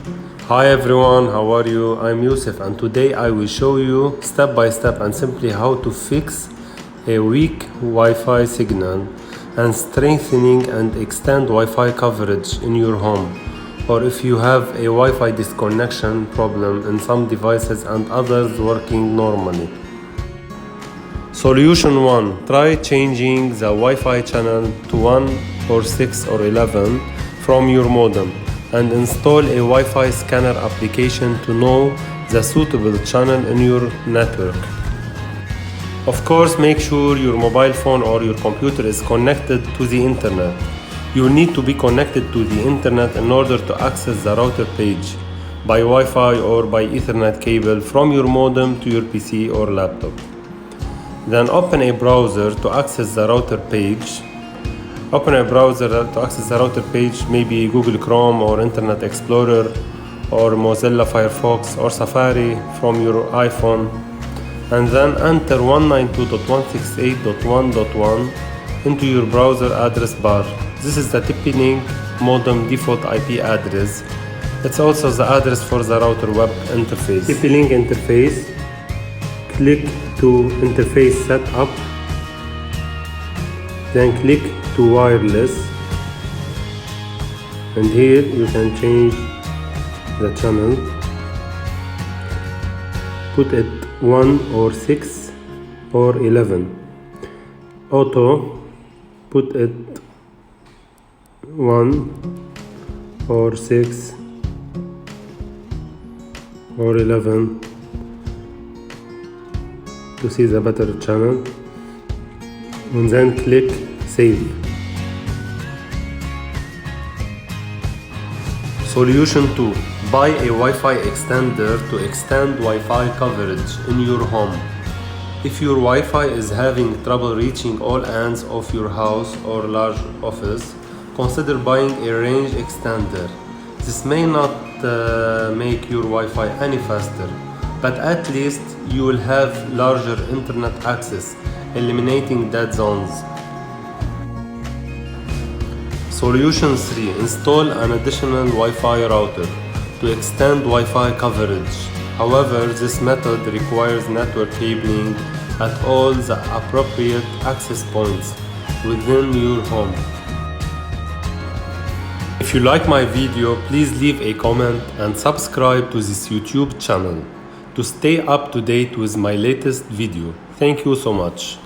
Hi everyone, how are you? I'm Yusuf and today I will show you step by step and simply how to fix a weak Wi-Fi signal and strengthening and extend Wi-Fi coverage in your home, or if you have a Wi-Fi disconnection problem in some devices and others working normally. Solution 1. Try changing the Wi-Fi channel to 1 or 6 or 11 from your modem and install a Wi-Fi scanner application to know the suitable channel in your network. Of course, make sure your mobile phone or your computer is connected to the internet. You need to be connected to the internet in order to access the router page by Wi-Fi or by Ethernet cable from your modem to your PC or laptop. Then open a browser to access the router page. Maybe Google Chrome or Internet Explorer or Mozilla Firefox or Safari from your iPhone, and then enter 192.168.1.1 into your browser address bar. This is the TP-Link modem default IP address. It's also the address for the router web interface. TP-Link interface. Click to interface setup, then click to wireless, and here you can change the channel, put it 1 or 6 or 11. Auto, put it 1 or 6 or 11 to see the better channel, and then click save. Solution 2. Buy a Wi-Fi extender to extend Wi-Fi coverage in your home. If your Wi-Fi is having trouble reaching all ends of your house or large office, consider buying a range extender. This may not make your Wi-Fi any faster, but at least you will have larger internet access, eliminating dead zones. Solution 3. Install an additional Wi-Fi router to extend Wi-Fi coverage. However, this method requires network cabling at all the appropriate access points within your home. If you like my video, please leave a comment and subscribe to this YouTube channel to stay up to date with my latest video. Thank you so much.